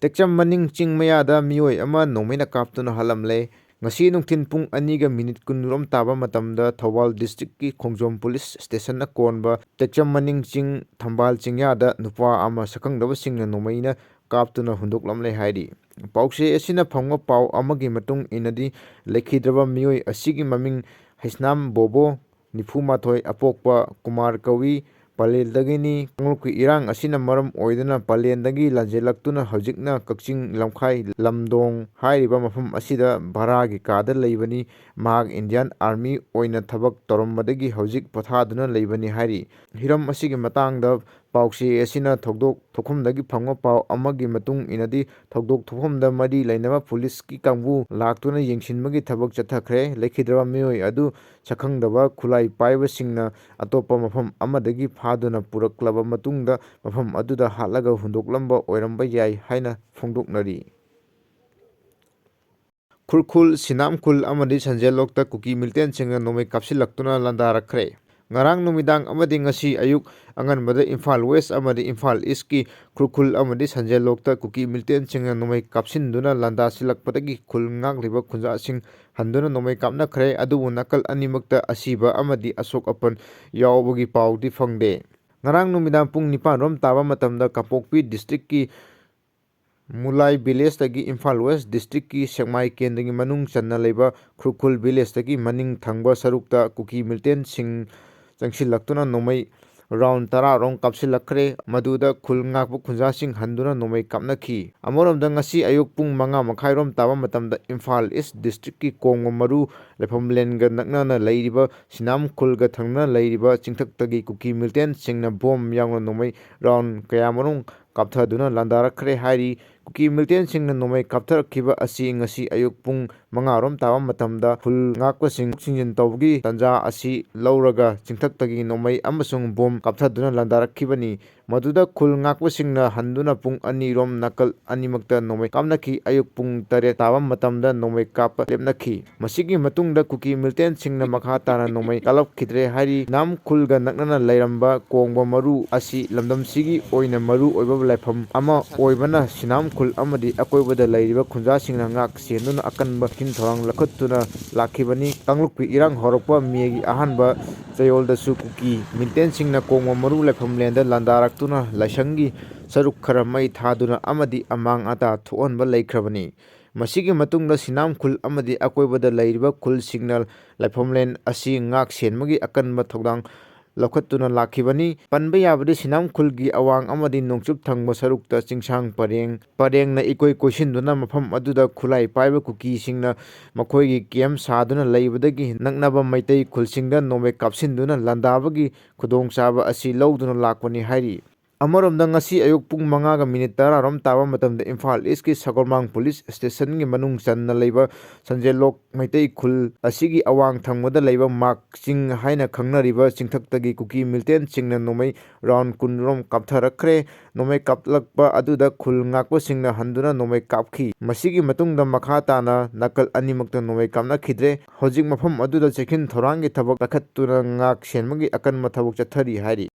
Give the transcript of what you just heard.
ꯇꯦꯛꯆꯝ ꯃꯅꯤꯡ ꯆꯤꯡ ꯃꯌꯥꯗ ꯃꯤꯑꯣꯏ ꯑꯃ ꯅꯣꯡꯃꯩꯅ ꯀꯥꯞꯇꯨꯅ ꯍꯥꯠꯂꯝꯂꯦ꯫ ꯉꯁꯤ ꯅꯨꯡꯊꯤꯜ ꯄꯨꯡ 2:20 ꯇꯥꯕ ꯃꯇꯝꯗ ꯊꯧꯕꯥꯜ ꯗꯤꯁꯇ꯭ꯔꯤꯛꯀꯤ ꯈꯣꯡꯖꯣꯝ ꯄꯨꯂꯤꯁ ꯁ꯭ꯇꯦꯁꯟꯅ ꯀꯣꯟꯕ ꯇꯦꯛꯆꯝ ꯃꯅꯤꯡ ꯆꯤꯡ ꯊꯝꯕꯥꯜ ꯆꯤꯡꯌꯥꯗ ꯅꯨꯄꯥ ꯑꯃ ꯁꯛꯈꯪꯗꯕꯁꯤꯡꯅ ꯅꯣꯡꯃꯩꯅ ꯀꯥꯞꯇꯨꯅ ꯍꯨꯟꯗꯣꯛꯂꯝꯂꯦ ꯍꯥꯏꯔꯤ꯫ ꯄꯥꯎꯆꯦ ꯑꯁꯤꯅ ꯐꯪꯕ ꯄꯥꯎ ꯑꯃꯒꯤ ꯃꯇꯨꯡ ꯏꯟꯅꯗꯤ ꯂꯩꯈꯤꯗ꯭ꯔꯕ ꯃꯤꯑꯣꯏ ꯑꯁꯤꯒꯤ ꯃꯃꯤꯡ ꯍꯩꯁꯅꯥꯝ ꯕꯣꯕꯣ, ꯴꯱, ꯑꯄꯣꯛꯄ ꯀꯨꯃꯥꯔ ꯀꯧꯏ, ꯄꯂꯦꯜꯗꯒꯤꯅꯤ꯫ ꯀꯥꯡꯂꯨꯞꯀꯤ ꯏꯔꯥꯡ ꯑꯁꯤꯅ ꯃꯔꯝ ꯑꯣꯏꯗꯨꯅ ꯄꯂꯦꯜꯗꯒꯤ ꯂꯥꯟꯖꯦꯜꯂꯛꯇꯨꯅ ꯍꯧꯖꯤꯛꯅ ꯀꯛꯆꯤꯡ ꯂꯝꯈꯥꯏ ꯂꯝꯗꯣꯡ ꯍꯥꯏꯔꯤꯕ ꯃꯐꯝ ꯑꯁꯤꯗ ꯚꯔꯥꯒꯤ ꯀꯥꯗ ꯂꯩꯕꯅꯤ꯫ ꯃꯍꯥꯛ ꯏꯟꯗꯤꯌꯟ ꯑꯥꯔꯃꯤ ꯑꯣꯏꯅ ꯊꯕꯛ ꯇꯧꯔꯝꯕꯗꯒꯤ ꯍꯧꯖꯤꯛ ꯄꯣꯊꯥꯗꯨꯅ ꯂꯩꯕꯅꯤ ꯍꯥꯏꯔꯤ꯫ ꯍꯤꯔꯝ ꯑꯁꯤꯒꯤ ꯃꯇꯥꯡꯗ ꯄꯥꯎꯆꯦ ꯑꯁꯤꯅ ꯊꯧꯗꯣꯛ ꯊꯣꯛꯐꯝꯗꯒꯤ ꯐꯪꯕ ꯄꯥꯎ ꯑꯃꯒꯤ ꯃꯇꯨꯡ ꯏꯟꯅꯗꯤ ꯊꯧꯗꯣꯛ ꯊꯣꯛꯐꯝꯗ ꯃꯔꯤ ꯂꯩꯅꯕ ꯄꯨꯂꯤꯁꯀꯤ ꯀꯥꯡꯕꯨ ꯂꯥꯛꯇꯨꯅ ꯌꯦꯡꯁꯤꯟꯕꯒꯤ ꯊꯕꯛ ꯆꯠꯊꯈ꯭ꯔꯦ꯫ ꯂꯩꯈꯤꯗ꯭ꯔꯕ ꯃꯤꯑꯣꯏ ꯑꯗꯨ ꯁꯛꯈꯪꯗꯕ ꯈꯨꯠꯂꯥꯏ ꯄꯥꯏꯕꯁꯤꯡꯅ ꯑꯇꯣꯞꯄ ꯃꯐꯝ ꯑꯃꯗꯒꯤ ꯐꯥꯗꯨꯅ ꯄꯨꯔꯛꯂꯕ ꯃꯇꯨꯡꯗ ꯃꯐꯝ ꯑꯗꯨꯗ ꯍꯥꯠꯂꯒ ꯍꯨꯟꯗꯣꯛꯂꯝꯕ ꯑꯣꯏꯔꯝꯕ ꯌꯥꯏ ꯍꯥꯏꯅ ꯐꯣꯡꯗꯣꯛꯅꯔꯤ꯫ ꯈꯨꯔꯈꯨꯜ, ꯁꯤꯅꯥꯝꯈꯨꯜ ꯑꯃꯗꯤ ꯁꯟꯖꯦꯜꯂꯣꯛꯇ ꯀꯨꯀꯤ ꯃꯤꯂꯤꯇꯦꯟꯠꯁꯤꯡꯅ ꯅꯣꯡꯃꯩ ꯀꯥꯞꯁꯤꯜꯂꯛꯇꯨꯅ ꯂꯥꯟꯗꯥꯔꯛꯈ꯭ꯔꯦ꯫ ꯉꯔꯥꯡ ꯅꯨꯃꯤꯗꯥꯡ ꯑꯃꯗꯤ ꯉꯁꯤ ꯑꯌꯨꯛ ꯑꯉꯟꯕꯗ ꯏꯝꯐꯥꯜ ꯋꯦꯁ ꯑꯃꯗꯤ ꯏꯝꯐꯥꯜ ꯏꯁꯀꯤ ꯈꯨꯔꯈꯨꯜ ꯑꯃꯗꯤ ꯁꯟꯖꯦꯜꯂꯣꯛꯇ ꯀꯨꯀꯤ ꯃꯤꯂꯤꯇꯦꯟꯠꯁꯤꯡꯅ ꯅꯣꯡꯃꯩ ꯀꯥꯞꯁꯤꯟꯗꯨꯅ ꯂꯥꯟꯗꯥꯁꯤꯜꯂꯛꯄꯗꯒꯤ ꯈꯨꯜ ꯉꯥꯛꯂꯤꯕ ꯈꯨꯟꯖꯥꯁꯤꯡ ꯍꯟꯗꯨꯅ ꯅꯣꯡꯃꯩ ꯀꯥꯞꯅꯈ꯭ꯔꯦ꯫ ꯑꯗꯨꯕꯨ ꯅꯥꯀꯜ ꯑꯅꯤꯃꯛꯇ ꯑꯁꯤꯕ ꯑꯃꯗꯤ ꯑꯁꯣꯛ ꯑꯄꯟ ꯌꯥꯎꯕꯒꯤ ꯄꯥꯎꯗꯤ ꯐꯪꯗꯦ꯫ ꯉꯔꯥꯡ ꯅꯨꯃꯤꯗꯥꯡ ꯄꯨꯡ 9 ꯇꯥꯕ ꯃꯇꯝꯗ ꯀꯥꯡꯄꯣꯛꯄꯤ ꯗꯤꯁꯇ꯭ꯔꯤꯛꯀꯤ ꯃꯨꯂꯥꯏ ꯚꯤꯂꯦꯖꯇꯒꯤ ꯏꯝꯐꯥꯜ ꯋꯦꯁ ꯗꯤꯁꯇ꯭ꯔꯤꯛꯀꯤ ꯁꯦꯛꯃꯥꯏ ꯀꯦꯟꯗ꯭ꯔꯒꯤ ꯃꯅꯨꯡ ꯆꯟꯅ ꯂꯩꯕ ꯈꯨꯔꯈꯨꯜ ꯚꯤꯂꯦꯖꯇꯒꯤ ꯃꯅꯤꯡ ꯊꯪꯕ ꯁꯔꯨꯛꯇ ꯀꯨꯀꯤ ꯃꯤꯂꯤꯇꯦꯟꯠꯁꯤꯡ ꯆꯪꯁꯤꯜꯂꯛꯇꯨꯅ ꯅꯣꯡꯃꯩ ꯔꯥꯎꯟ 10 ꯔꯣꯝ ꯀꯥꯞꯁꯤꯜꯂꯛꯈ꯭ꯔꯦ꯫ ꯃꯗꯨꯗ ꯈꯨꯜ ꯉꯥꯛꯄ ꯈꯨꯟꯖꯥꯁꯤꯡ ꯍꯟꯗꯨꯅ ꯅꯣꯡꯃꯩ ꯀꯥꯞꯅꯈꯤ꯫ ꯑꯃꯔꯣꯝꯗ ꯉꯁꯤ ꯑꯌꯨꯛ ꯄꯨꯡ 5:30 ꯔꯣꯝ ꯇꯥꯕ ꯃꯇꯝꯗ ꯏꯝꯐꯥꯜ ꯏꯁ ꯗꯤꯁꯇ꯭ꯔꯤꯛꯀꯤ ꯀꯣꯡꯕ ꯃꯔꯨ ꯂꯩꯐꯝꯂꯦꯟꯒ ꯅꯛꯅꯅ ꯂꯩꯔꯤꯕ ꯁꯤꯅꯥꯝꯈꯨꯜꯒ ꯊꯪꯅꯅ ꯂꯩꯔꯤꯕ ꯆꯤꯡꯊꯛꯇꯒꯤ ꯀꯨꯀꯤ ꯃꯤꯂꯤꯇꯦꯟꯠꯁꯤꯡꯅ ꯕꯣꯝ ꯌꯥꯎꯅ ꯅꯣꯡꯃꯩ ꯔꯥꯎꯟ ꯀꯌꯥꯃꯔꯨꯝ ꯀꯥꯞꯊꯗꯨꯅ ꯂꯥꯟꯗꯥꯔꯛꯈ꯭ꯔꯦ ꯍꯥꯏꯔꯤ꯫ ꯀꯨꯀꯤ ꯃꯤꯂꯤꯇꯦꯟꯠꯁꯤꯡꯅ ꯅꯣꯡꯃꯩ ꯀꯥꯞꯊꯔꯛꯈꯤꯕ ꯑꯁꯤ ꯉꯁꯤ ꯑꯌꯨꯛ ꯄꯨꯡ 5 ꯔꯣꯝ ꯇꯥꯕ ꯃꯇꯝꯗ ꯈꯨꯜ ꯉꯥꯛꯄꯁꯤꯡ ꯊꯤꯟꯗꯣꯛ-ꯊꯤꯟꯖꯤꯟ ꯇꯧꯕꯒꯤ ꯇꯥꯟꯖꯥ ꯑꯁꯤ ꯂꯧꯔꯒ ꯆꯤꯡꯊꯛꯇꯒꯤ ꯅꯣꯡꯃꯩ ꯑꯃꯁꯨꯡ ꯕꯣꯝ ꯀꯥꯞꯊꯗꯨꯅ ꯂꯥꯟꯗꯥꯔꯛꯈꯤꯕꯅꯤ꯫ ꯃꯗꯨꯗ ꯈꯨꯜ ꯉꯥꯛꯄꯁꯤꯡꯅ ꯍꯟꯗꯨꯅ ꯄꯨꯡ 2 ꯔꯣꯝ ꯅꯥꯀꯜ ꯑꯅꯤꯃꯛꯇ ꯅꯣꯡꯃꯩ ꯀꯥꯞꯅꯈꯤ꯫ ꯑꯌꯨꯛ ꯄꯨꯡ 8 ꯇꯥꯕ ꯃꯇꯝꯗ ꯅꯣꯡꯃꯩ ꯀꯥꯞꯄ ꯂꯦꯞꯅꯈꯤ꯫ ꯃꯁꯤꯒꯤ ꯃꯇꯨꯡꯗ ꯀꯨꯀꯤ ꯃꯤꯂꯤꯇꯦꯟꯠꯁꯤꯡꯅ ꯃꯈꯥ ꯇꯥꯅ ꯅꯣꯡꯃꯩ ꯀꯥꯞꯂꯛꯈꯤꯗ꯭ꯔꯦ ꯍꯥꯏꯔꯤ꯫ ꯁꯤꯅꯥꯝꯈꯨꯜꯒ ꯅꯛꯅꯅ ꯂꯩꯔꯝꯕ ꯀꯣꯡꯕ ꯃꯔꯨ ꯑꯁꯤ ꯂꯝꯗꯝꯁꯤꯒꯤ ꯑꯣꯏꯅ ꯃꯔꯨ ꯑꯣꯏꯕ ꯂꯥꯏꯐꯝ ꯑꯃ ꯑꯣꯏꯕꯅ ꯁꯤꯅꯥꯝꯈꯨꯜ ꯑꯃꯗꯤ ꯑꯀꯣꯏꯕꯗ ꯂꯩꯔꯤꯕ ꯈꯨꯟꯖꯥꯁꯤꯡꯅ ꯉꯥꯛ ꯁꯦꯟꯗꯨꯅ ꯑꯀꯟꯕ ꯆꯦꯛꯁꯤꯟ ꯊꯧꯔꯥꯡ ꯂꯧꯈꯠꯇꯨꯅ ꯂꯥꯛꯈꯤꯕꯅꯤ꯫ ꯀꯥꯡꯂꯨꯞꯀꯤ ꯏꯔꯥꯡ ꯍꯧꯔꯛꯄ ꯃꯦꯒꯤ ꯑꯍꯥꯟꯕ ꯆꯌꯣꯜꯗꯁꯨ ꯀꯨꯀꯤ ꯃꯤꯂꯤꯇꯦꯟꯠꯁꯤꯡꯅ ꯀꯣꯡꯕ ꯃꯔꯨ ꯂꯩꯐꯝꯂꯦꯟꯗ ꯂꯥꯟꯗꯥꯔꯛꯇꯨꯅ ꯂꯥꯏꯁꯪꯒꯤ ꯁꯔꯨꯛ ꯈꯔ ꯃꯩ ꯊꯥꯗꯨꯅ ꯑꯃꯗꯤ ꯑꯃꯥꯡ ꯑꯇꯥ ꯊꯣꯛꯍꯟꯕ ꯂꯩꯈ꯭ꯔꯕꯅꯤ꯫ ꯃꯁꯤꯒꯤ ꯃꯇꯨꯡꯗ ꯁꯤꯅꯥꯝꯈꯨꯜ ꯑꯃꯗꯤ ꯑꯀꯣꯏꯕꯗ ꯂꯩꯔꯤꯕ ꯈꯨꯜꯁꯤꯡꯅ ꯂꯥꯏꯐꯝꯂꯦꯟ ꯑꯁꯤ ꯉꯥꯛ ꯁꯦꯟꯕꯒꯤ ꯑꯀꯟꯕ ꯊꯧꯗꯥꯡ ꯂꯧꯈꯠꯇꯨꯅ ꯂꯥꯛꯈꯤꯕꯅꯤ꯫ ꯄꯟꯕ ꯌꯥꯕꯗꯤ ꯁꯤꯅꯥꯝꯈꯨꯜꯒꯤ ꯑꯋꯥꯡ ꯑꯃꯗꯤ ꯅꯣꯡꯆꯨꯞ ꯊꯪꯕ ꯁꯔꯨꯛꯇ ꯆꯤꯡꯁꯥꯡ ꯄꯔꯦꯡꯅ ꯏꯀꯣꯏ ꯀꯣꯏꯁꯤꯟꯗꯨꯅ ꯃꯐꯝ ꯑꯗꯨꯗ ꯈꯨꯠꯂꯥꯏ ꯄꯥꯏꯕ ꯀꯨꯀꯤꯁꯤꯡꯅ ꯃꯈꯣꯏꯒꯤ ꯀꯦꯝꯞ ꯁꯥꯗꯨꯅ ꯂꯩꯕꯗꯒꯤ ꯅꯛꯅꯕ ꯃꯩꯇꯩ ꯈꯨꯜꯁꯤꯡꯗ ꯅꯣꯡꯃꯩ ꯀꯥꯞꯁꯤꯟꯗꯨꯅ ꯂꯥꯟꯗꯥꯕꯒꯤ ꯈꯨꯗꯣꯡꯆꯥꯕ ꯑꯁꯤ ꯂꯧꯗꯨꯅ ꯂꯥꯛꯄꯅꯤ ꯍꯥꯏꯔꯤ꯫ ꯑꯃꯔꯣꯝꯗ ꯉꯁꯤ ꯑꯌꯨꯛ ꯄꯨꯡ 5:10 ꯔꯣꯝ ꯇꯥꯕ ꯃꯇꯝꯗ ꯏꯝꯐꯥꯜ ꯏꯁꯀꯤ ꯁꯒꯣꯜꯃꯥꯡ ꯄꯨꯂꯤꯁ ꯁ꯭ꯇꯦꯁꯟꯒꯤ ꯃꯅꯨꯡ ꯆꯟꯅ ꯂꯩꯕ ꯁꯟꯖꯦꯜꯂꯣꯛ ꯃꯩꯇꯩ ꯈꯨꯜ ꯑꯁꯤꯒꯤ ꯑꯋꯥꯡ ꯊꯪꯕꯗ ꯂꯩꯕ ꯃꯥꯛ ꯆꯤꯡ ꯍꯥꯏꯅ ꯈꯪꯅꯔꯤꯕ ꯆꯤꯡꯊꯛꯇꯒꯤ ꯀꯨꯀꯤ ꯃꯤꯂꯤꯇꯦꯟꯠꯁꯤꯡꯅ ꯅꯣꯡꯃꯩ ꯔꯥꯎꯟ 10 ꯔꯣꯝ ꯀꯥꯞꯊꯔꯛꯈ꯭ꯔꯦ꯫ ꯅꯣꯡꯃꯩ ꯀꯥꯞꯂꯛꯄ ꯑꯗꯨꯗ ꯈꯨꯜ ꯉꯥꯛꯄꯁꯤꯡꯅ ꯍꯟꯗꯨꯅ ꯅꯣꯡꯃꯩ ꯀꯥꯞꯈꯤ꯫ ꯃꯁꯤꯒꯤ ꯃꯇꯨꯡꯗ ꯃꯈꯥ ꯇꯥꯅ ꯅꯥꯀꯜ ꯑꯅꯤꯃꯛꯇ ꯅꯣꯡꯃꯩ ꯀꯥꯞꯅꯈꯤꯗ꯭ꯔꯦ꯫ ꯍꯧꯖꯤꯛ ꯃꯐꯝ ꯑꯗꯨꯗ ꯆꯦꯛꯁꯤꯟ ꯊꯧꯔꯥꯡꯒꯤ ꯊꯕꯛ ꯄꯥꯏꯈꯠꯇꯨꯅ ꯉꯥꯛ ꯁꯦꯟꯕꯒꯤ ꯑꯀꯟꯕ ꯊꯕꯛ ꯆꯠꯊꯔꯤ ꯍꯥꯏꯔꯤ꯫